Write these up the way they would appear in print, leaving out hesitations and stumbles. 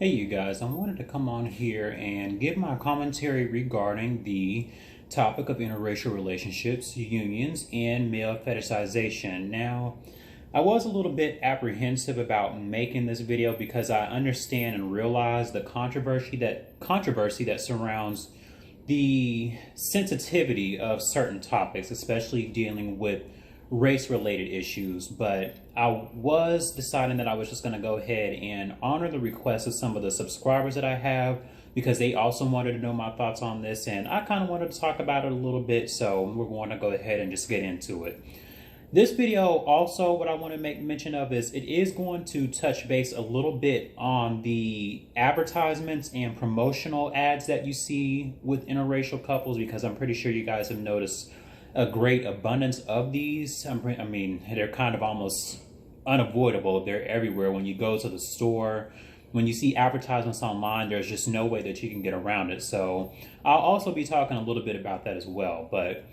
Hey you guys, I wanted to come on here and give my commentary regarding the topic of interracial relationships, unions, and male fetishization. Now, I was a little bit apprehensive about making this video because I understand and realize the controversy that surrounds the sensitivity of certain topics, especially dealing with race related issues. But I was deciding that I was just going to go ahead and honor the request of some of the subscribers that I have because they also wanted to know my thoughts on this, and I kind of wanted to talk about it a little bit, so we're going to go ahead and just get into it. This video also, what I want to make mention of is it is going to touch base a little bit on the advertisements and promotional ads that you see with interracial couples, because I'm pretty sure you guys have noticed a great abundance of these. I mean, they're kind of almost unavoidable. They're everywhere. When you go to the store, when you see advertisements online, there's just no way that you can get around it. So I'll also be talking a little bit about that as well. But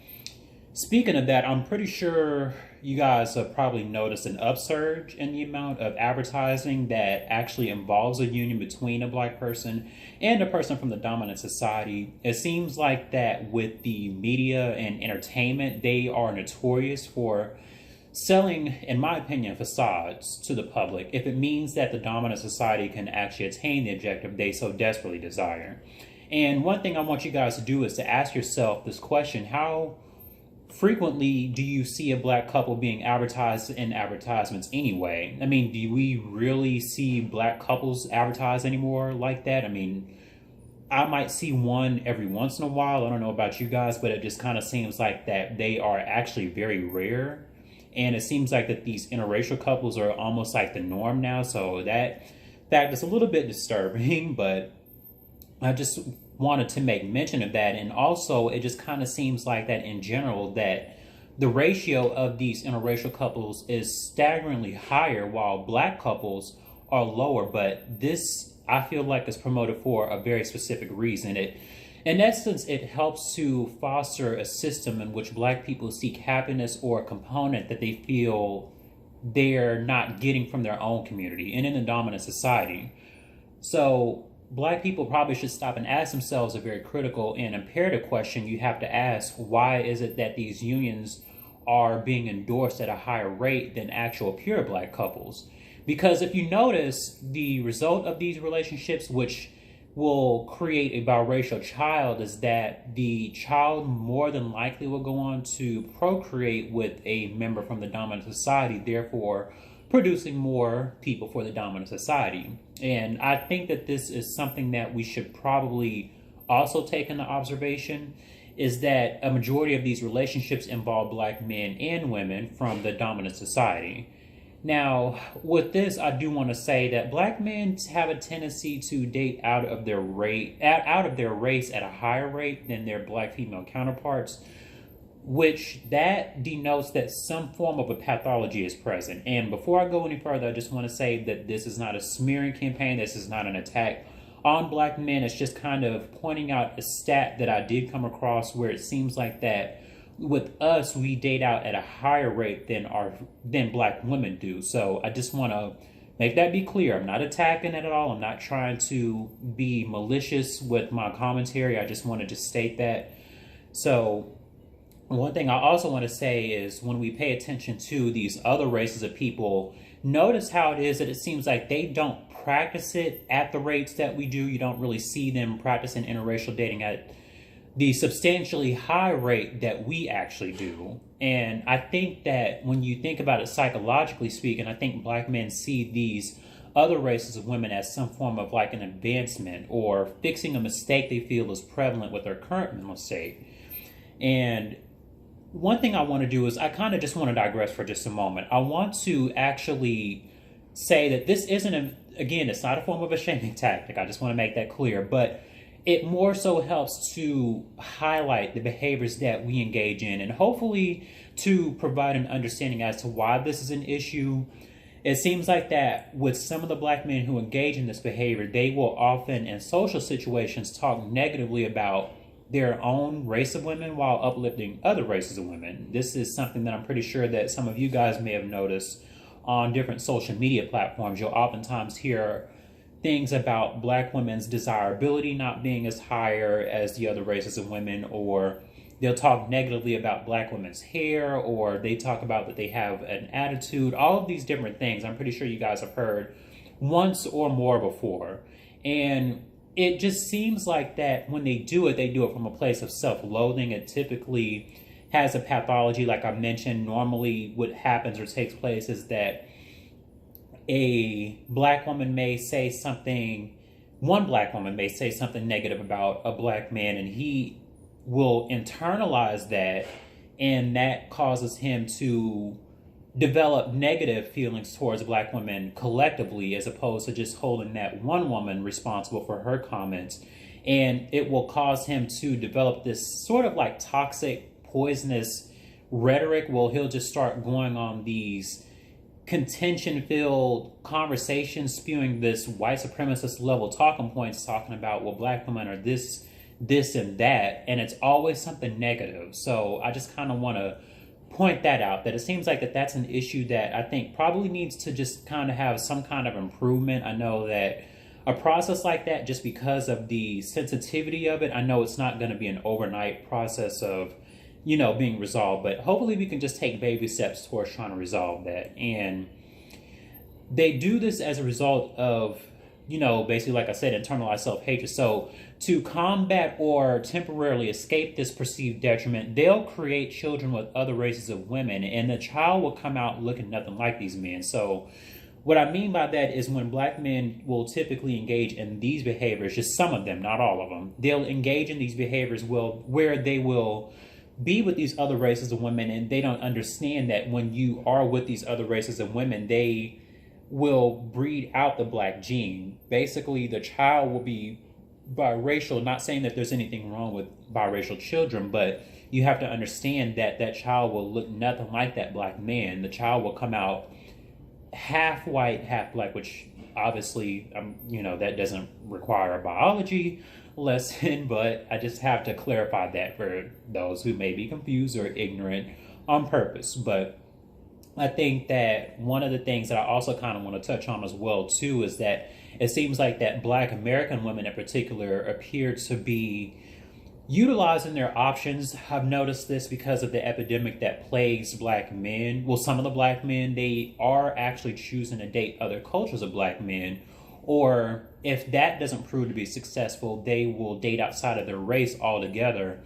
speaking of that, I'm pretty sure you guys have probably noticed an upsurge in the amount of advertising that actually involves a union between a black person and a person from the dominant society. It seems like that with the media and entertainment, they are notorious for selling, in my opinion, facades to the public if it means that the dominant society can actually attain the objective they so desperately desire. And one thing I want you guys to do is to ask yourself this question: how frequently do you see a black couple being advertised in advertisements anyway? I mean, do we really see black couples advertised anymore like that? I mean, I might see one every once in a while. I don't know about you guys, but it just kind of seems like that they are actually very rare. And it seems like that these interracial couples are almost like the norm now. So that fact is a little bit disturbing, but I just wanted to make mention of that. And also, it just kind of seems like that in general, that the ratio of these interracial couples is staggeringly higher while black couples are lower. But this, I feel like, is promoted for a very specific reason. In essence, it helps to foster a system in which black people seek happiness or a component that they feel they're not getting from their own community and in the dominant society. So black people probably should stop and ask themselves a very critical and imperative question you have to ask: why is it that these unions are being endorsed at a higher rate than actual pure black couples? Because if you notice, the result of these relationships, which will create a biracial child, is that the child more than likely will go on to procreate with a member from the dominant society, therefore producing more people for the dominant society. And I think that this is something that we should probably also take into observation, is that a majority of these relationships involve black men and women from the dominant society. Now, with this, I do want to say that black men have a tendency to date out of their race at a higher rate than their black female counterparts, which that denotes that some form of a pathology is present. And before I go any further, I just want to say that this is not a smearing campaign. This is not an attack on black men. It's just kind of pointing out a stat that I did come across where it seems like that with us, we date out at a higher rate than black women do. So I just want to make that be clear. I'm not attacking it at all. I'm not trying to be malicious with my commentary. I just wanted to state that. So one thing I also want to say is, when we pay attention to these other races of people, notice how it is that it seems like they don't practice it at the rates that we do. You don't really see them practicing interracial dating at the substantially high rate that we actually do. And I think that when you think about it psychologically speaking, I think black men see these other races of women as some form of like an advancement or fixing a mistake they feel is prevalent with their current mental state. And one thing I want to do is, I kind of just want to digress for just a moment. I want to actually say that this isn't, again, it's not a form of a shaming tactic. I just want to make that clear. But it more so helps to highlight the behaviors that we engage in, and hopefully to provide an understanding as to why this is an issue. It seems like that with some of the black men who engage in this behavior, they will often in social situations talk negatively about their own race of women while uplifting other races of women. This is something that I'm pretty sure that some of you guys may have noticed on different social media platforms. You'll oftentimes hear things about black women's desirability not being as higher as the other races of women, or they'll talk negatively about black women's hair, or they talk about that they have an attitude. All of these different things I'm pretty sure you guys have heard once or more before. And it just seems like that when they do it from a place of self-loathing. It typically has a pathology. Like I mentioned, normally what happens or takes place is that a black woman may say something, one black woman may say something negative about a black man, and he will internalize that, and that causes him to develop negative feelings towards black women collectively, as opposed to just holding that one woman responsible for her comments. And it will cause him to develop this sort of like toxic, poisonous rhetoric. Well, he'll just start going on these contention-filled conversations, spewing this white supremacist level talking points, talking about, well, black women are this, and that, and it's always something negative. So I just kind of want to point that out, that it seems like that's an issue that I think probably needs to just kind of have some kind of improvement. I know that a process like that, just because of the sensitivity of it, I know it's not going to be an overnight process of, being resolved, but hopefully we can just take baby steps towards trying to resolve that. And they do this as a result of, basically, like I said, internalized self-hatred. So to combat or temporarily escape this perceived detriment, they'll create children with other races of women, and the child will come out looking nothing like these men. So what I mean by that is when black men will typically engage in these behaviors, just some of them, not all of them, they'll engage in these behaviors where they will be with these other races of women, and they don't understand that when you are with these other races of women, they will breed out the black gene. Basically, the child will be biracial. Not saying that there's anything wrong with biracial children, but you have to understand that that child will look nothing like that black man. The child will come out half white, half black, which obviously, that doesn't require a biology lesson, but I just have to clarify that for those who may be confused or ignorant on purpose. But I think that one of the things that I also kind of want to touch on as well too is that it seems like that black American women in particular appear to be utilizing their options. I've noticed this because of the epidemic that plagues black men. Well, some of the black men, they are actually choosing to date other cultures of black men, or if that doesn't prove to be successful, they will date outside of their race altogether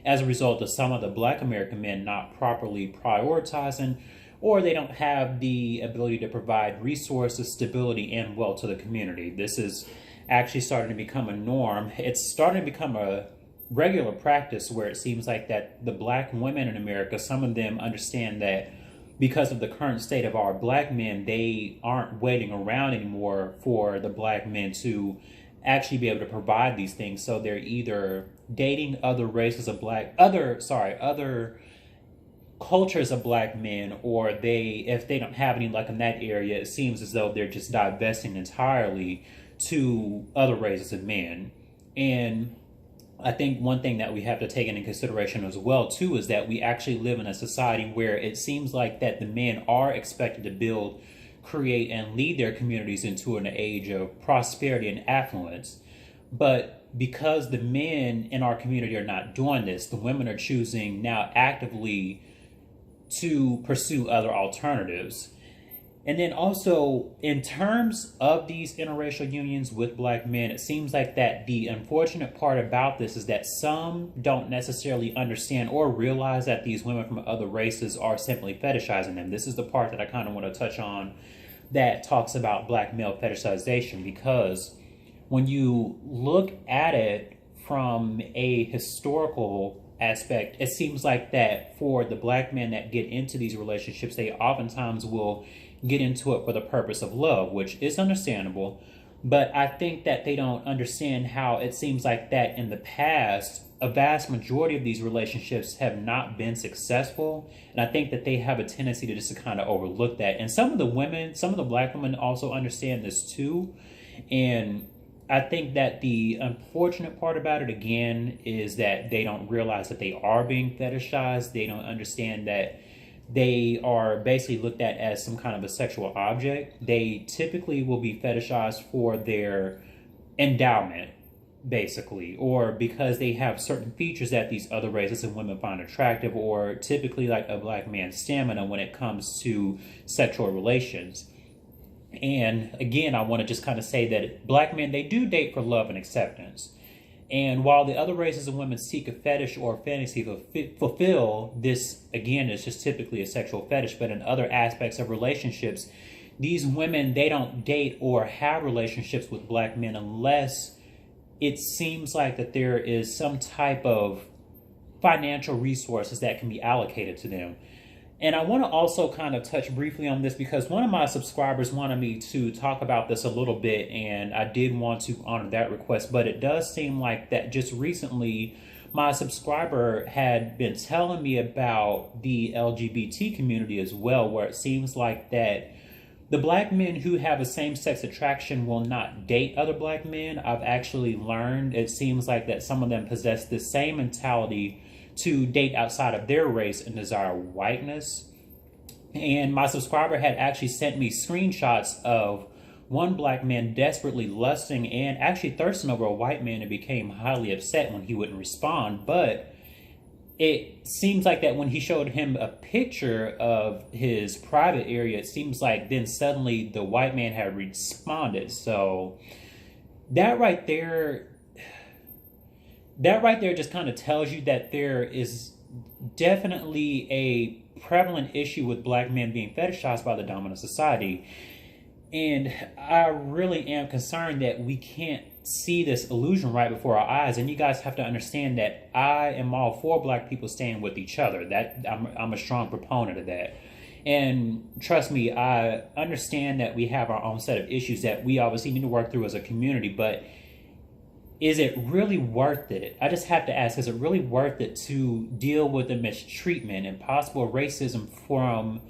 as a result of some of the black American men not properly prioritizing, or they don't have the ability to provide resources, stability, and wealth to the community. This is actually starting to become a norm. It's starting to become a regular practice where it seems like that the black women in America, some of them understand that because of the current state of our black men, they aren't waiting around anymore for the black men to actually be able to provide these things. So they're either dating other races of other cultures of black men, or if they don't have any luck in that area, it seems as though they're just divesting entirely to other races of men. And I think one thing that we have to take into consideration as well too is that we actually live in a society where it seems like that the men are expected to build, create, and lead their communities into an age of prosperity and affluence. But because the men in our community are not doing this, the women are choosing now actively to pursue other alternatives. And then also, in terms of these interracial unions with black men, it seems like that the unfortunate part about this is that some don't necessarily understand or realize that these women from other races are simply fetishizing them. This is the part that I kind of want to touch on that talks about black male fetishization, because when you look at it from a historical aspect, it seems like that for the black men that get into these relationships, they oftentimes will get into it for the purpose of love, which is understandable. But I think that they don't understand how it seems like that in the past, a vast majority of these relationships have not been successful. And I think that they have a tendency to just kind of overlook that. And some of the black women also understand this too. And I think that the unfortunate part about it, again, is that they don't realize that they are being fetishized. They don't understand that they are basically looked at as some kind of a sexual object. They typically will be fetishized for their endowment, basically, or because they have certain features that these other races and women find attractive, or typically like a black man's stamina when it comes to sexual relations. And again, I want to just kind of say that black men, they do date for love and acceptance. And while the other races of women seek a fetish or a fantasy to fulfill, this, again, is just typically a sexual fetish. But in other aspects of relationships, these women, they don't date or have relationships with black men unless it seems like that there is some type of financial resources that can be allocated to them. And I want to also kind of touch briefly on this because one of my subscribers wanted me to talk about this a little bit, and I did want to honor that request. But it does seem like that just recently my subscriber had been telling me about the LGBT community as well, where it seems like that the black men who have a same-sex attraction will not date other black men. I've actually learned it seems like that some of them possess the same mentality to date outside of their race and desire whiteness. And my subscriber had actually sent me screenshots of one black man desperately lusting and actually thirsting over a white man and became highly upset when he wouldn't respond. But it seems like that when he showed him a picture of his private area, it seems like then suddenly the white man had responded. So that right there just kind of tells you that there is definitely a prevalent issue with black men being fetishized by the dominant society. And I really am concerned that we can't see this illusion right before our eyes. And you guys have to understand that I am all for black people staying with each other. That I'm a strong proponent of that. And trust me, I understand that we have our own set of issues that we obviously need to work through as a community, but is it really worth it? I just have to ask, is it really worth it to deal with the mistreatment and possible racism from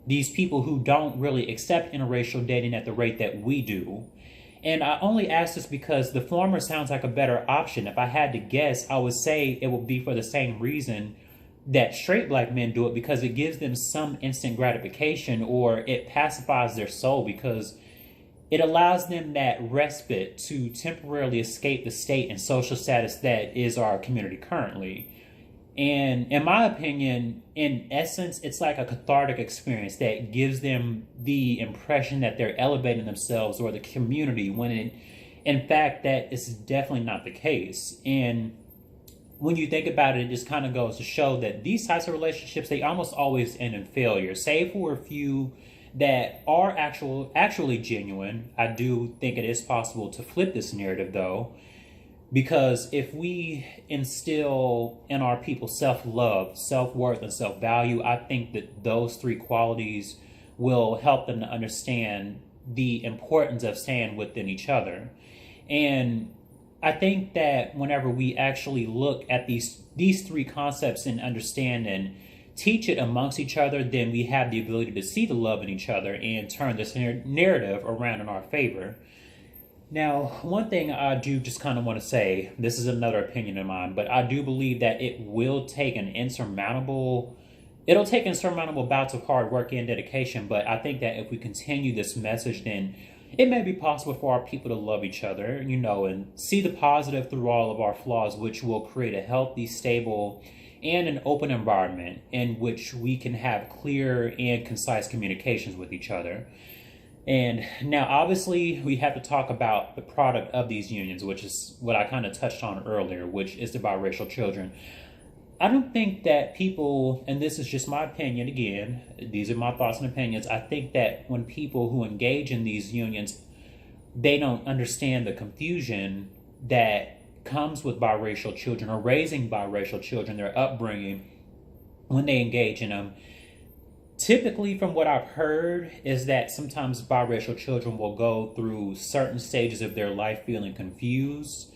these people who don't really accept interracial dating at the rate that we do? And I only ask this because the former sounds like a better option. If I had to guess, I would say it would be for the same reason that straight black men do it, because it gives them some instant gratification, or it pacifies their soul because it allows them that respite to temporarily escape the state and social status that is our community currently. And in my opinion, in essence, it's like a cathartic experience that gives them the impression that they're elevating themselves or the community, when in fact, that is definitely not the case. And when you think about it, it just kind of goes to show that these types of relationships, they almost always end in failure, save for a few that are actually genuine. I do think it is possible to flip this narrative, though, because if we instill in our people self-love, self-worth, and self-value, I think that those three qualities will help them to understand the importance of staying within each other. And I think that whenever we actually look at these three concepts and understand and teach it amongst each other, then we have the ability to see the love in each other and turn this narrative around in our favor. Now, one thing I do just kind of want to say, this is another opinion of mine, but I do believe that it'll take insurmountable bouts of hard work and dedication. But I think that if we continue this message, then it may be possible for our people to love each other, and see the positive through all of our flaws, which will create a healthy, stable, and an open environment in which we can have clear and concise communications with each other. And now, obviously, we have to talk about the product of these unions, which is what I kind of touched on earlier, which is the biracial children. I don't think that people, and this is just my opinion again, these are my thoughts and opinions, I think that when people who engage in these unions, they don't understand the confusion that comes with biracial children or raising biracial children, their upbringing, when they engage in them. Typically, from what I've heard, is that sometimes biracial children will go through certain stages of their life feeling confused.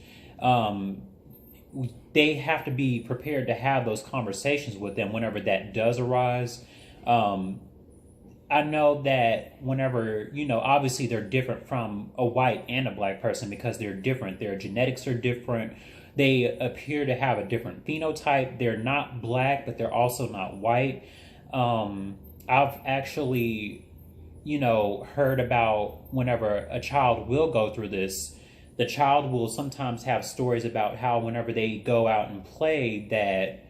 They have to be prepared to have those conversations with them whenever that does arise. I know that whenever, obviously they're different from a white and a black person because they're different. Their genetics are different. They appear to have a different phenotype. They're not black, but they're also not white. I've actually, heard about whenever a child will go through this, the child will sometimes have stories about how whenever they go out and play, that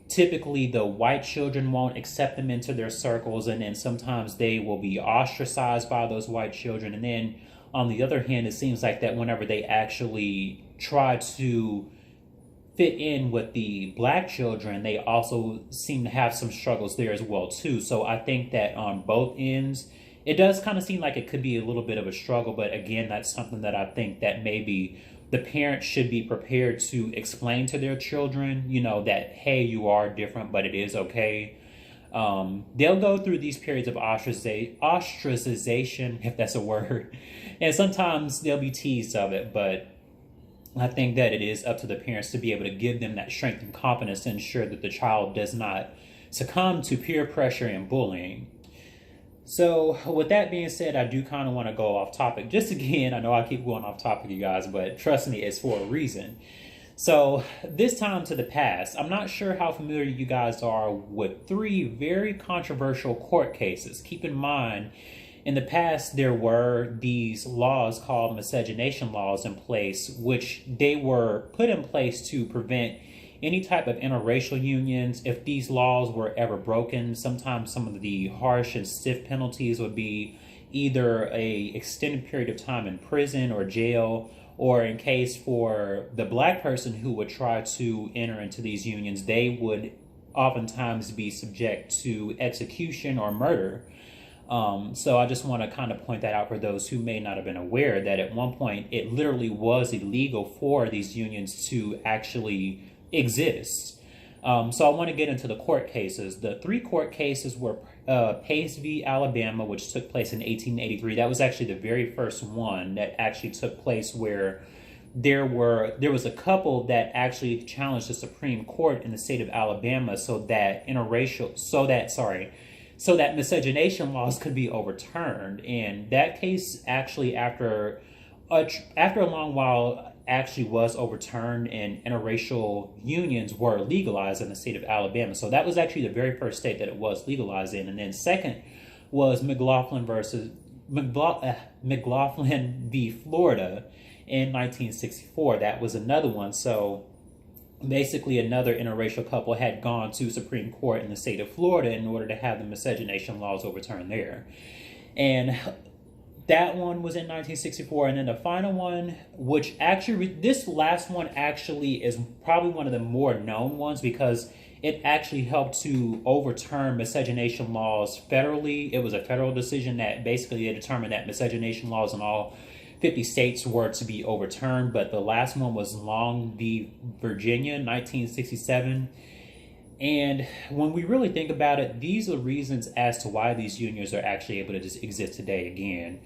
typically the white children won't accept them into their circles, and then sometimes they will be ostracized by those white children. And then on the other hand, it seems like that whenever they actually try to fit in with the black children, they also seem to have some struggles there as well too. So I think that on both ends, it does kind of seem like it could be a little bit of a struggle. But again, that's something that I think that maybe the parents should be prepared to explain to their children, that, hey, you are different, but it is okay. They'll go through these periods of ostracization, if that's a word, and sometimes they'll be teased of it, but I think that it is up to the parents to be able to give them that strength and confidence to ensure that the child does not succumb to peer pressure and bullying. So with that being said, I do kind of want to go off topic. Just again, I know I keep going off topic, you guys, but trust me, it's for a reason. So this time to the past, I'm not sure how familiar you guys are with 3 very controversial court cases. Keep in mind, in the past, there were these laws called miscegenation laws in place, which they were put in place to prevent any type of interracial unions. If these laws were ever broken, sometimes some of the harsh and stiff penalties would be either a extended period of time in prison or jail, or in case for the black person who would try to enter into these unions, they would oftentimes be subject to execution or murder. So I just want to kind of point that out for those who may not have been aware that at one point it literally was illegal for these unions to actually exist. So I want to get into the court cases. The 3 court cases were Pace v. Alabama, which took place in 1883. That was actually the very first one that actually took place, where there was a couple that actually challenged the Supreme Court in the state of Alabama so that miscegenation laws could be overturned. And that case actually, after a long while, actually was overturned, and interracial unions were legalized in the state of Alabama. So that was actually the very first state that it was legalized in. And then second was McLaughlin v. Florida in 1964. That was another one. So basically another interracial couple had gone to Supreme Court in the state of Florida in order to have the miscegenation laws overturned there. And that one was in 1964. And then the final one, which actually, this last one actually is probably one of the more known ones because it actually helped to overturn miscegenation laws federally. It was a federal decision that basically they determined that miscegenation laws in all 50 states were to be overturned. But the last one was Long v. Virginia, 1967. And when we really think about it, these are reasons as to why these unions are actually able to just exist today. Again,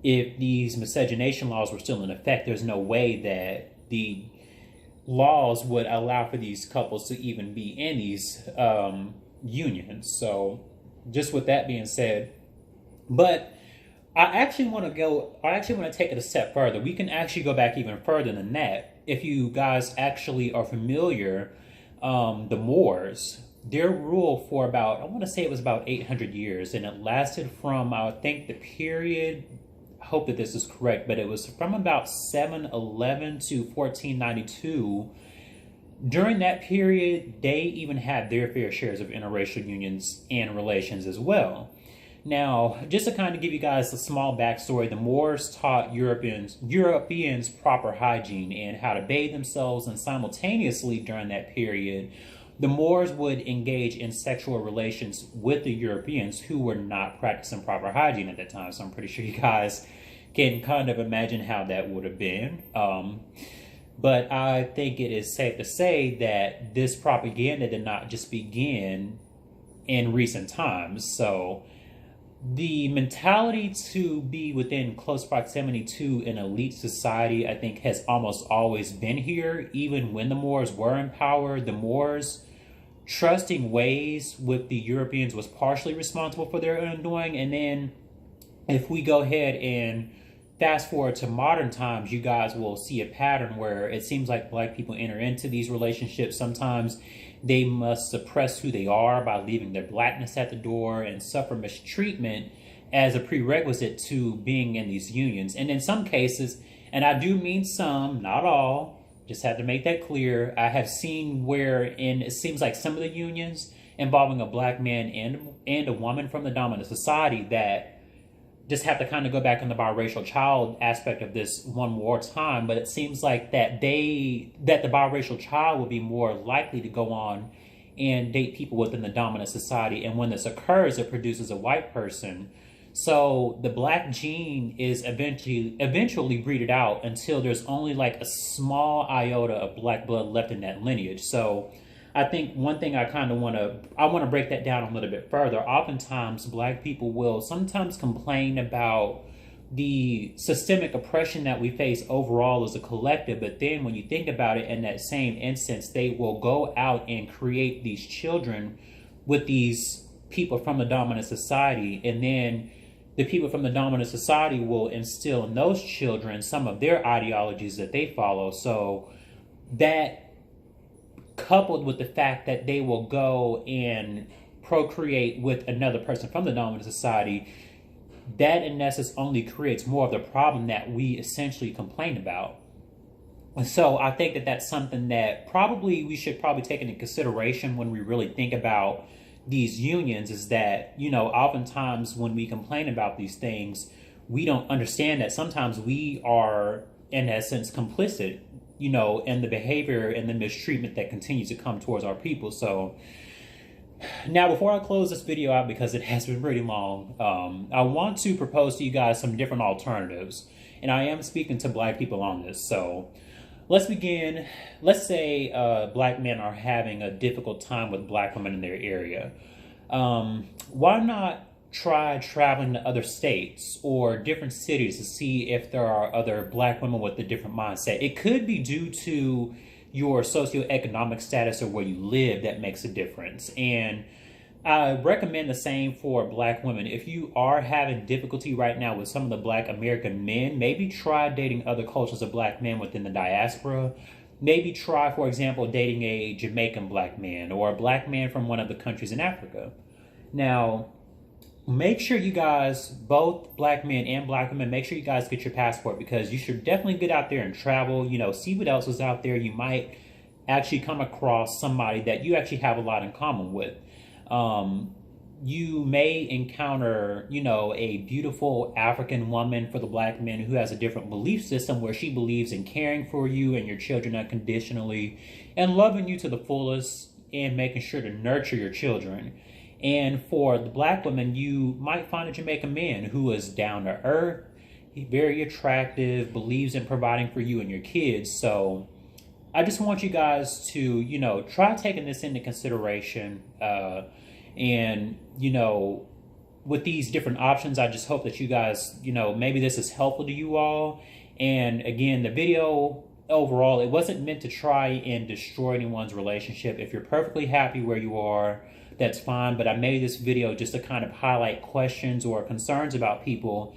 if these miscegenation laws were still in effect, there's no way that the laws would allow for these couples to even be in these unions. So just with that being said, but I actually want to take it a step further. We can actually go back even further than that. If you guys actually are familiar, the Moors, their rule for about, I want to say it was about 800 years, and it lasted from, I think the period, I hope that this is correct, but it was from about 711 to 1492. During that period, they even had their fair shares of interracial unions and relations as well. Now, just to kind of give you guys a small backstory, the Moors taught Europeans proper hygiene and how to bathe themselves, and simultaneously during that period, the Moors would engage in sexual relations with the Europeans who were not practicing proper hygiene at that time. So I'm pretty sure you guys can kind of imagine how that would have been. But I think it is safe to say that this propaganda did not just begin in recent times. So the mentality to be within close proximity to an elite society, I think, has almost always been here. Even when the Moors were in power, the Moors trusting ways with the Europeans was partially responsible for their undoing. And then if we go ahead and fast forward to modern times, you guys will see a pattern where it seems like black people enter into these relationships. Sometimes they must suppress who they are by leaving their blackness at the door and suffer mistreatment as a prerequisite to being in these unions. And in some cases, and I do mean some, not all, just have to make that clear, I have seen where it seems like some of the unions involving a black man and a woman from the dominant society that just have to kind of go back in the biracial child aspect of this one more time, but it seems like that the biracial child will be more likely to go on and date people within the dominant society. And when this occurs, it produces a white person. So the black gene is eventually breeded out until there's only like a small iota of black blood left in that lineage. So I think one thing I want to break that down a little bit further. Oftentimes, black people will sometimes complain about the systemic oppression that we face overall as a collective. But then when you think about it in that same instance, they will go out and create these children with these people from the dominant society. And then the people from the dominant society will instill in those children some of their ideologies that they follow. So that, coupled with the fact that they will go and procreate with another person from the dominant society, that in essence only creates more of the problem that we essentially complain about. And so I think that that's something that we should take into consideration when we really think about these unions, is that, oftentimes when we complain about these things, we don't understand that sometimes we are in essence complicit, and the behavior and the mistreatment that continues to come towards our people. So now, before I close this video out, because it has been pretty long, I want to propose to you guys some different alternatives. And I am speaking to black people on this. So let's begin. Let's say black men are having a difficult time with black women in their area. Why not try traveling to other states or different cities to see if there are other black women with a different mindset? It could be due to your socioeconomic status or where you live that makes a difference. And I recommend the same for black women. If you are having difficulty right now with some of the black American men, maybe try dating other cultures of black men within the diaspora. Maybe try, for example, dating a Jamaican black man or a black man from one of the countries in Africa. Now, make sure you guys, both black men and black women, make sure you guys get your passport, because you should definitely get out there and travel, see what else is out there. You might actually come across somebody that you actually have a lot in common with. You may encounter, a beautiful African woman for the black men who has a different belief system, where she believes in caring for you and your children unconditionally and loving you to the fullest and making sure to nurture your children. And for the black women, you might find a Jamaican man who is down to earth, very attractive, believes in providing for you and your kids. So I just want you guys to, try taking this into consideration. And, with these different options, I just hope that you guys, maybe this is helpful to you all. And again, the video overall, it wasn't meant to try and destroy anyone's relationship. If you're perfectly happy where you are, that's fine. But I made this video just to kind of highlight questions or concerns about people,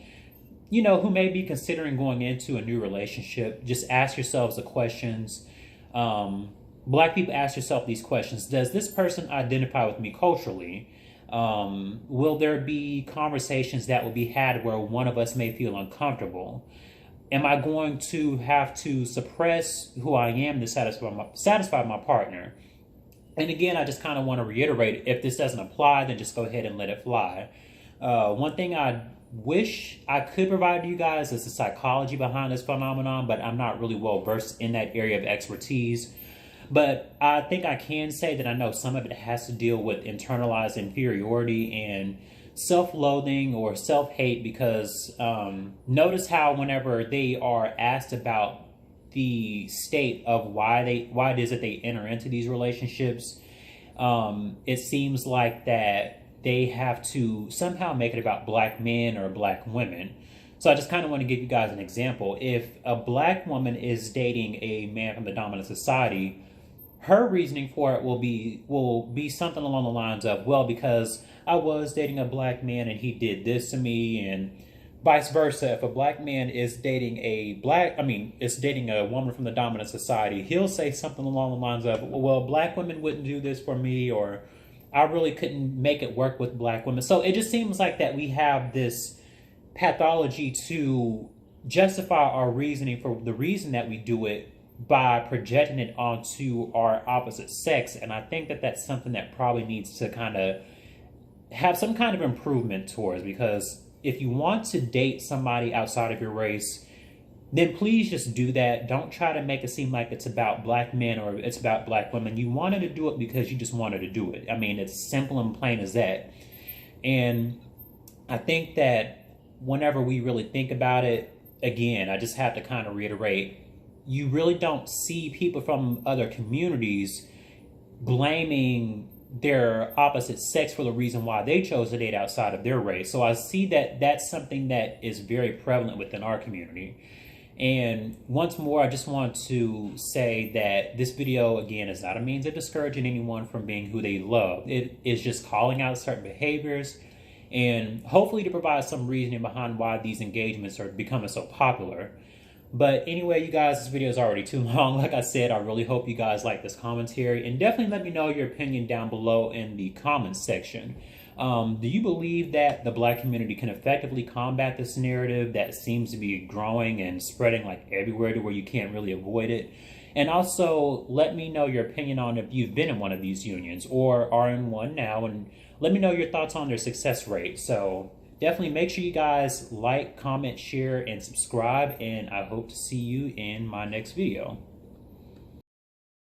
who may be considering going into a new relationship. Just ask yourselves the questions. Black people, ask yourself these questions. Does this person identify with me culturally? Will there be conversations that will be had where one of us may feel uncomfortable? Am I going to have to suppress who I am to satisfy my partner? And again, I just kind of want to reiterate, if this doesn't apply, then just go ahead and let it fly. One thing I wish I could provide to you guys is the psychology behind this phenomenon, but I'm not really well versed in that area of expertise. But I think I can say that I know some of it has to deal with internalized inferiority and self-loathing or self-hate, because notice how whenever they are asked about the state of why it is that they enter into these relationships, it seems like that they have to somehow make it about black men or black women. So I just kind of want to give you guys an example. If a black woman is dating a man from the dominant society, her reasoning for it will be something along the lines of, well, because I was dating a black man and he did this to me, and vice versa, if a black man is dating is dating a woman from the dominant society, he'll say something along the lines of, well, black women wouldn't do this for me, or I really couldn't make it work with black women. So it just seems like that we have this pathology to justify our reasoning for the reason that we do it by projecting it onto our opposite sex. And I think that that's something that probably needs to kind of have some kind of improvement towards, because if you want to date somebody outside of your race, then please just do that. Don't try to make it seem like it's about black men or it's about black women. You wanted to do it because you just wanted to do it. I mean, it's simple and plain as that. And I think that whenever we really think about it, again, I just have to kind of reiterate, you really don't see people from other communities blaming their opposite sex for the reason why they chose to date outside of their race. So I see that that's something that is very prevalent within our community. And once more, I just want to say that this video, again, is not a means of discouraging anyone from being who they love. It is just calling out certain behaviors and hopefully to provide some reasoning behind why these engagements are becoming so popular. But anyway, you guys, this video is already too long. Like I said, I really hope you guys like this commentary, and definitely let me know your opinion down below in the comments section. Do you believe that the black community can effectively combat this narrative that seems to be growing and spreading like everywhere to where you can't really avoid it? And also let me know your opinion on if you've been in one of these unions or are in one now, and let me know your thoughts on their success rate. So definitely make sure you guys like, comment, share, and subscribe, and I hope to see you in my next video.